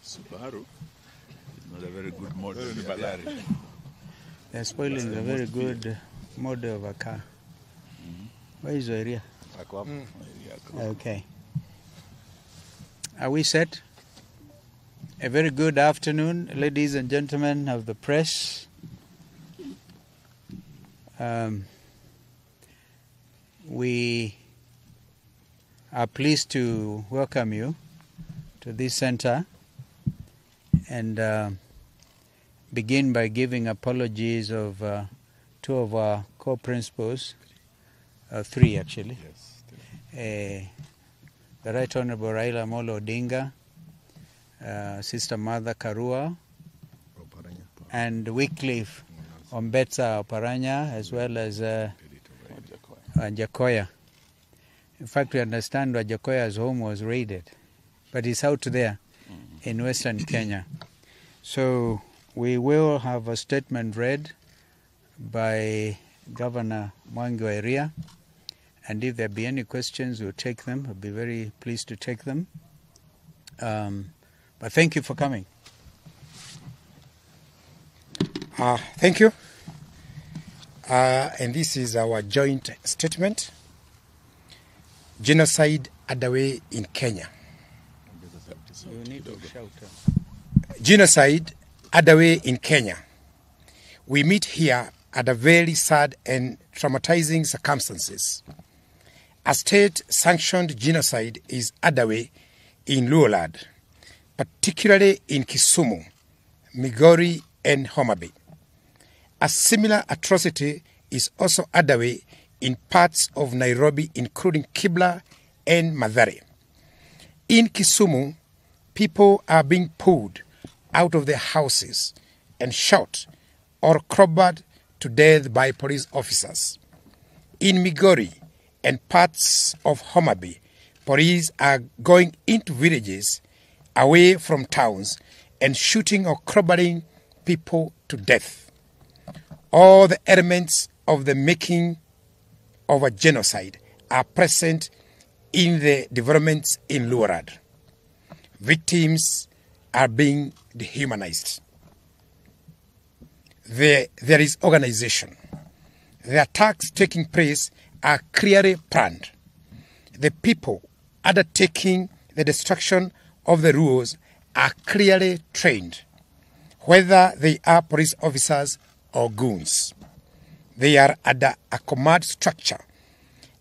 Subaru is not a very good model. They're spoiling a very good model of a car. Where is the area? Okay. Are we set? A very good afternoon, ladies and gentlemen of the press. We are pleased to welcome you to this center and begin by giving apologies of two of our co-principals, three actually. Yes, the Right Honorable Raila Molo Odinga, Sister Mother Karua, and Wycliffe Ombetsa Oparanya, as well as Jakoya. In fact, we understand Jakoya's home was raided, but he's out there in Western Kenya. So we will have a statement read by Governor Mwangi wa Iria, and if there be any questions, we'll take them. We'll be very pleased to take them. But thank you for coming. Thank you. And this is our joint statement. Genocide underway in Kenya. You need to shout. Genocide underway in Kenya. We meet here under very sad and traumatizing circumstances. A state-sanctioned genocide is underway in Raila'S, particularly in Kisumu, Migori, and Homa Bay. A similar atrocity is also underway in parts of Nairobi, including Kibra and Mathare. In Kisumu, people are being pulled out of their houses and shot or crowbarred to death by police officers. In Migori and parts of Homa Bay, police are going into villages away from towns and shooting or crowbarring people to death. All the elements of the making of a genocide are present in the developments in Raila'S. Victims are being dehumanized. There is organization. The attacks taking place are clearly planned. The people undertaking the destruction of the rules are clearly trained, whether they are police officers or goons. They are under a command structure,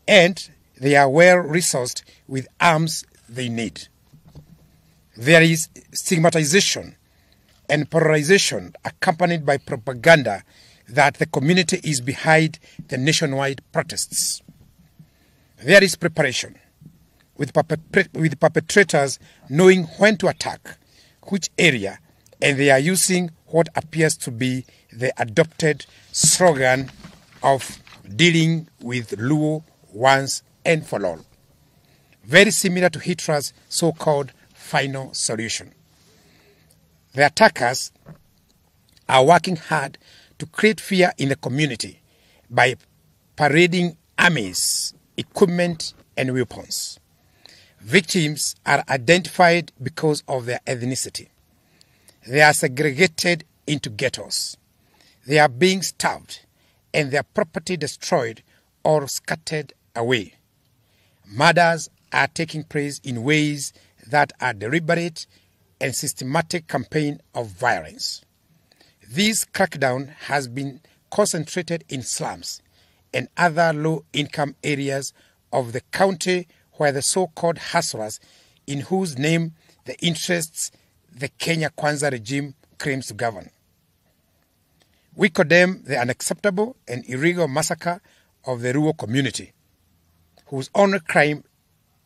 and they are well resourced with arms they need. There is stigmatization and polarization accompanied by propaganda that the community is behind the nationwide protests. There is preparation, with perpetrators knowing when to attack, which area, and they are using what appears to be the adopted slogan of dealing with Luo once and for all. Very similar to Hitler's so-called final solution. The attackers are working hard to create fear in the community by parading armies, equipment, and weapons. Victims are identified because of their ethnicity. They are segregated into ghettos. They are being starved and their property destroyed or scattered away. Murders are taking place in ways that are deliberate and systematic campaign of violence. This crackdown has been concentrated in slums and other low-income areas of the county where the so-called hustlers, in whose name the interests the Kenya Kwanza regime claims to govern. We condemn the unacceptable and illegal massacre of the Luo community, whose only crime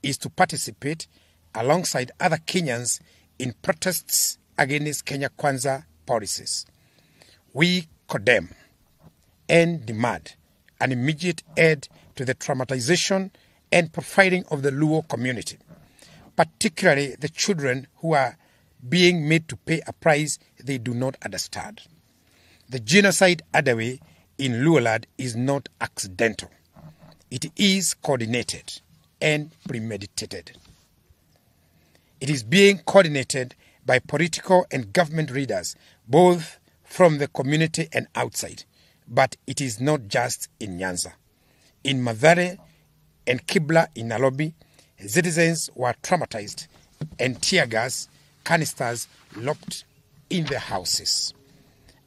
is to participate alongside other Kenyans in protests against Kenya Kwanza policies. We condemn and demand an immediate end to the traumatization and profiling of the Luo community, particularly the children who are being made to pay a price they do not understand. The genocide underway in Luoland is not accidental. It is coordinated and premeditated. It is being coordinated by political and government leaders, both from the community and outside. But it is not just in Nyanza. In Mathare and Kibla in Nairobi, citizens were traumatized and tear gas canisters locked in their houses.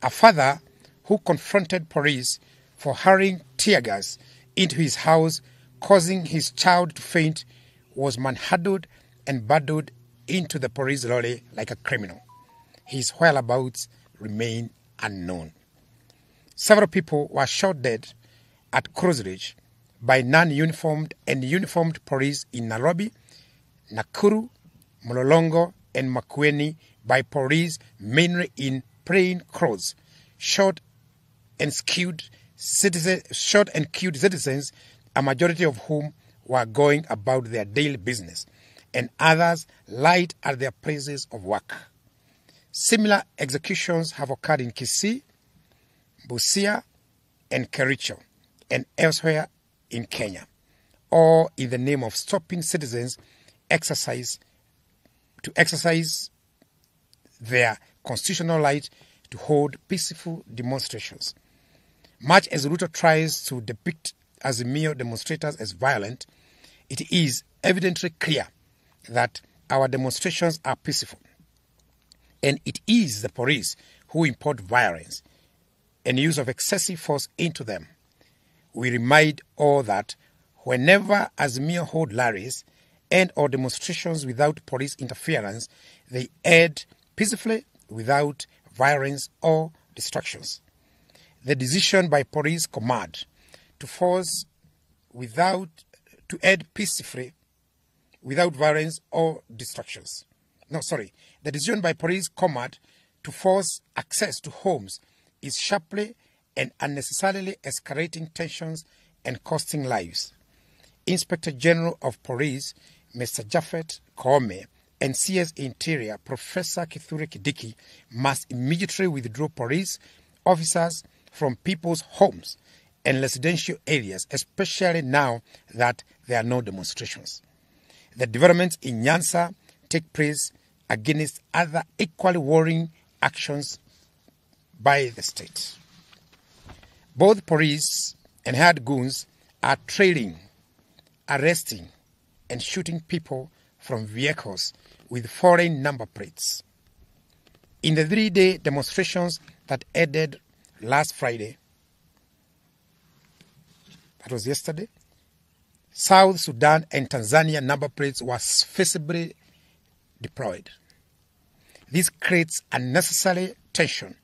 A father who confronted police for hurling tear gas into his house, causing his child to faint, was manhandled and bundled into the police lorry like a criminal. His whereabouts remain unknown. Several people were shot dead at Cross Ridge by non-uniformed and uniformed police in Nairobi, Nakuru, Mlolongo, and Makueni by police mainly in plain clothes, shot and killed citizens, a majority of whom were going about their daily business, and others lied at their places of work. Similar executions have occurred in Kisii, Busia, and Kericho, and elsewhere in Kenya, all in the name of stopping citizens to exercise their constitutional right to hold peaceful demonstrations. Much as Ruto tries to depict Azimio demonstrators as violent, it is evidently clear that our demonstrations are peaceful. And it is the police who import violence and use of excessive force into them. We remind all that whenever Azimio hold rallies and or demonstrations without police interference, they end peacefully without violence or distractions. The decision by police command to end peacefully without violence or distractions. The decision by police command to force access to homes is sharply and unnecessarily escalating tensions and costing lives. Inspector General of Police, Mr. Japhet Koome, and CS Interior, Professor Kithure Kindiki, must immediately withdraw police officers from people's homes and residential areas, especially now that there are no demonstrations. The developments in Nyanza take place against other equally worrying actions by the state. Both police and hired goons are trailing, arresting, and shooting people from vehicles with foreign number plates. In the 3-day demonstrations that ended last Friday, that was yesterday, South Sudan and Tanzania number plates were visibly deployed. This creates unnecessary tension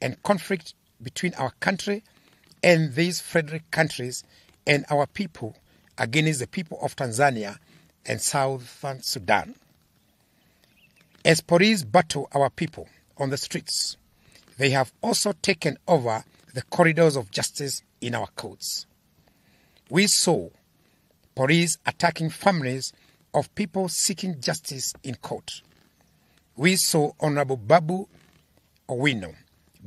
and conflict between our country and these federal countries and our people against the people of Tanzania and Southern Sudan. As police battle our people on the streets, they have also taken over the corridors of justice in our courts. We saw police attacking families of people seeking justice in court. We saw Honorable Babu Owino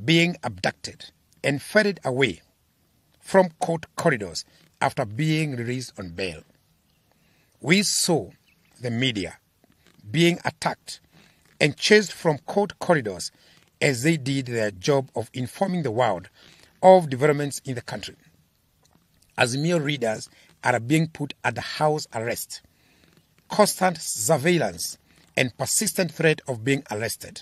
being abducted and ferried away from court corridors after being released on bail. We saw the media being attacked and chased from court corridors as they did their job of informing the world of developments in the country. Azimio readers are being put under house arrest, constant surveillance, and persistent threat of being arrested.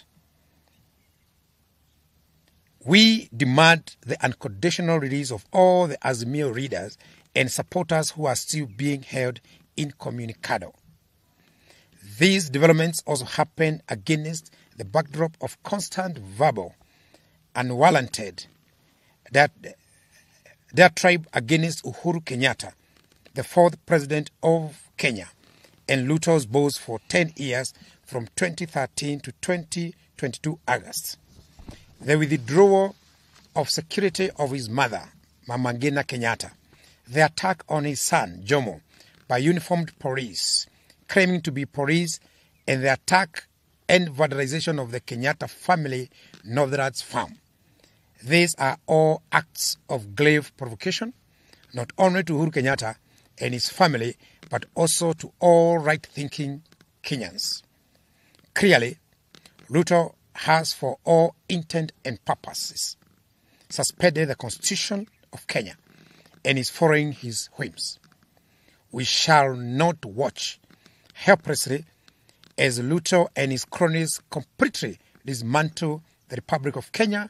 We demand the unconditional release of all the Azimio readers and supporters who are still being held incommunicado. These developments also happen against the backdrop of constant verbal and unwarranted diatribe against Uhuru Kenyatta, the fourth president of Kenya, and Ruto's boss for 10 years from 2013 to 2022 August. The withdrawal of security of his mother, Mama Ngina Kenyatta, the attack on his son, Jomo, by uniformed police, claiming to be police, and the attack and vandalization of the Kenyatta family Raila'S farm. These are all acts of grave provocation, not only to Uhuru Kenyatta and his family, but also to all right-thinking Kenyans. Clearly, Ruto has, for all intent and purposes, suspended the Constitution of Kenya and is following his whims. We shall not watch helplessly as Ruto and his cronies completely dismantle the Republic of Kenya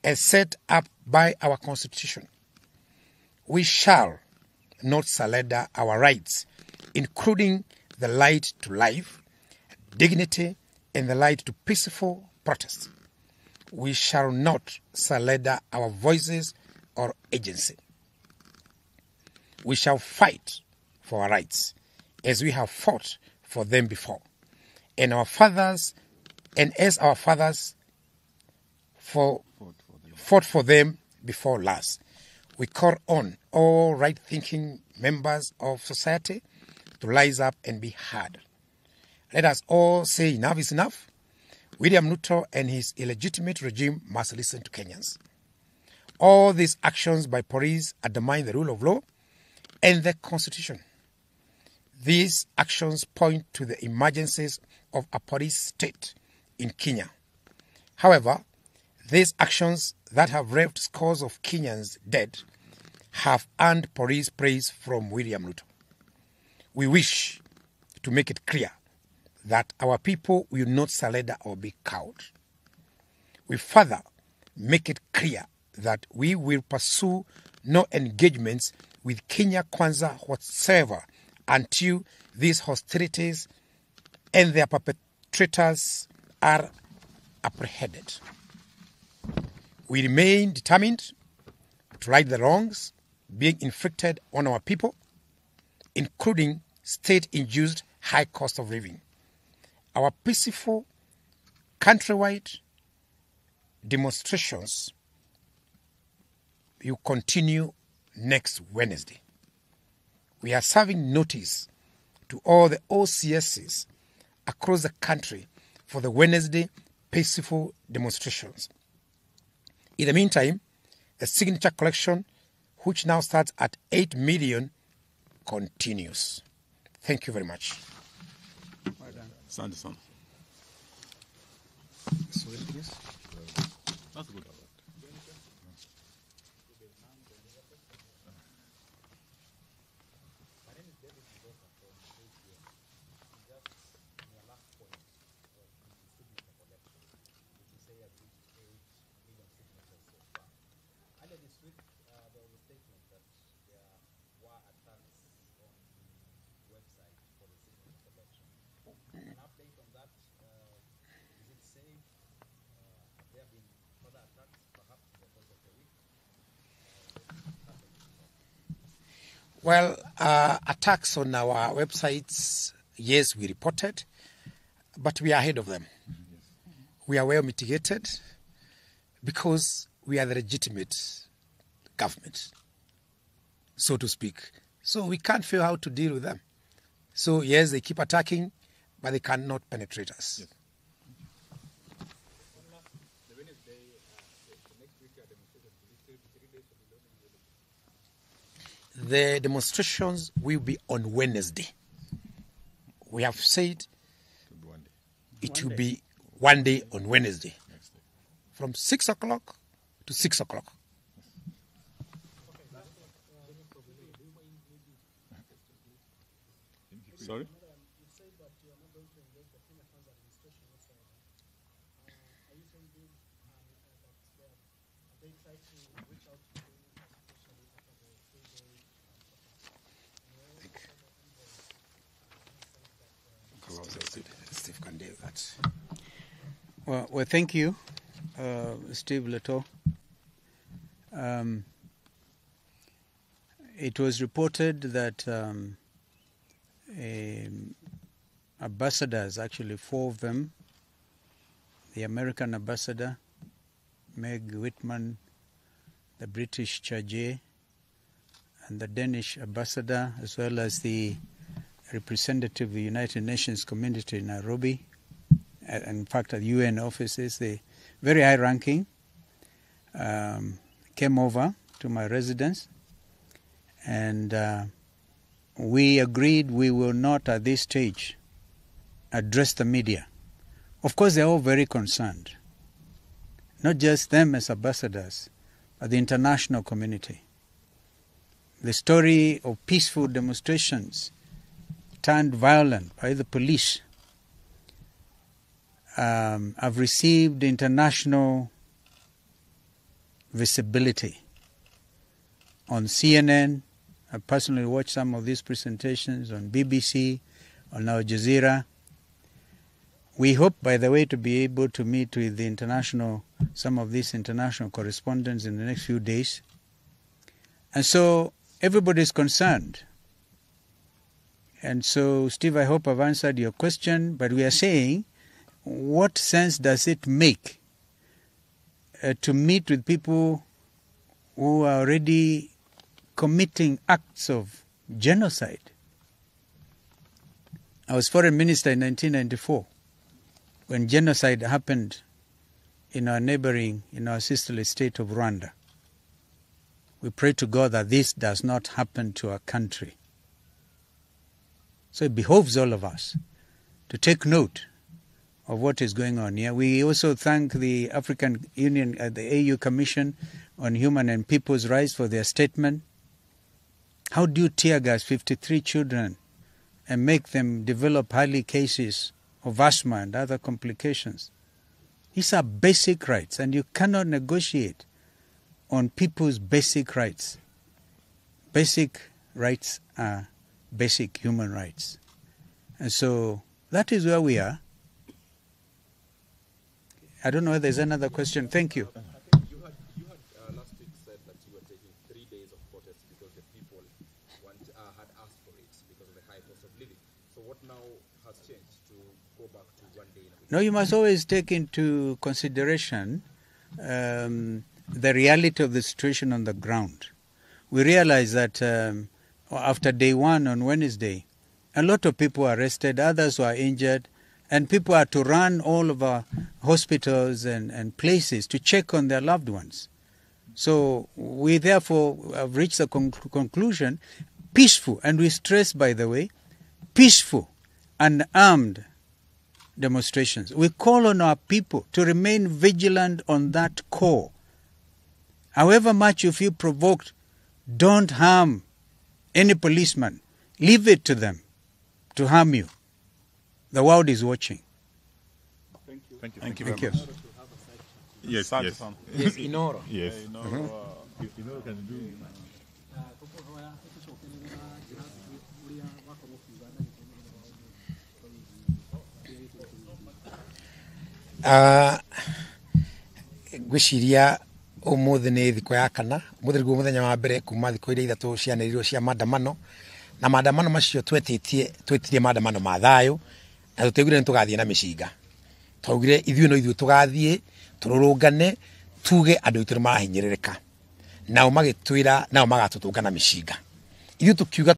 as set up by our Constitution. We shall not surrender our rights, including the right to life, dignity, and the right to peaceful protest. We shall not surrender our voices or agency. We shall fight for our rights as we have fought for them before, and as our fathers fought for them before last. We call on all right-thinking members of society to rise up and be heard. Let us all say enough is enough. William Ruto and his illegitimate regime must listen to Kenyans. All these actions by police undermine the rule of law and the Constitution. These actions point to the emergencies of a police state in Kenya. However, these actions that have left scores of Kenyans dead have earned police praise from William Ruto. We wish to make it clear that our people will not surrender or be cowed. We further make it clear that we will pursue no engagements with Kenya Kwanza whatsoever until these hostilities and their perpetrators are apprehended. We remain determined to right the wrongs being inflicted on our people, including state-induced high cost of living. Our peaceful countrywide demonstrations will continue next Wednesday. We are serving notice to all the OCSs across the country for the Wednesday peaceful demonstrations. In the meantime, the signature collection, which now starts at 8 million, continues. Thank you very much. Sanderson. That's good. Well, attacks on our websites, yes, we reported, but we are ahead of them. We are well mitigated because we are the legitimate government, so to speak. So we can't figure out how to deal with them. So yes, they keep attacking, but they cannot penetrate us. Yes. The demonstrations will be on Wednesday. We have said it will be one day on Wednesday, from 6 o'clock to 6 o'clock. Sorry? Steve can do that. Well, thank you, Steve Leto. It was reported that ambassadors, actually 4 of them, the American ambassador, Meg Whitman, the British Chargé, and the Danish ambassador, as well as the representative of the United Nations community in Nairobi, in fact at UN offices, the very high-ranking, came over to my residence, and we agreed we will not at this stage address the media. Of course, they're all very concerned, not just them as ambassadors, but the international community. The story of peaceful demonstrations turned violent by the police have received international visibility. On CNN, I personally watched some of these presentations, on BBC, on Al Jazeera. We hope, by the way, to be able to meet with the some of these international correspondents in the next few days. And so everybody is concerned. And so, Steve, I hope I've answered your question, but we are saying, what sense does it make to meet with people who are already committing acts of genocide? I was foreign minister in 1994 when genocide happened in our sisterly state of Rwanda. We pray to God that this does not happen to our country. So it behoves all of us to take note of what is going on here. We also thank the African Union, the AU Commission on Human and People's Rights for their statement. How do you tear gas 53 children and make them develop highly cases of asthma and other complications? These are basic rights, and you cannot negotiate on people's basic rights. Basic rights are basic human rights. And so that is where we are. I don't know if there's another question. Thank you. I think you had last week said that you were taking 3 days of protest because the people had asked for it because of the high cost of living. So what now has changed to go back to 1 day? No, you must always take into consideration the reality of the situation on the ground. We realize that after day 1 on Wednesday, a lot of people were arrested, others were injured, and people had to run all of our hospitals and places to check on their loved ones. So we therefore have reached the conclusion, peaceful, and we stress, by the way, peaceful and armed demonstrations. We call on our people to remain vigilant on that core. However much you feel provoked, don't harm any policeman. Leave it to them to harm you. The world is watching. Thank you. Thank you. Thank you. Yes, yes. Yes, Inoro. Yes. Inoro can do. Gwiciria umuthi ni thiko ya kana muthi guo muthenya wa mbere kuma thiko iria 3 cianĩrĩirwo cia maandamano na maandamano macio twetirie maandamano ma thayo na tutegwire tugathie na mĩcinga twaugire ithuĩ no ithuĩ tugathie tururungane tuge andũ itũ marahinyĩrĩrĩka nao magĩtwĩra nao magatũtũnga na mĩcinga ithuĩ tukiuga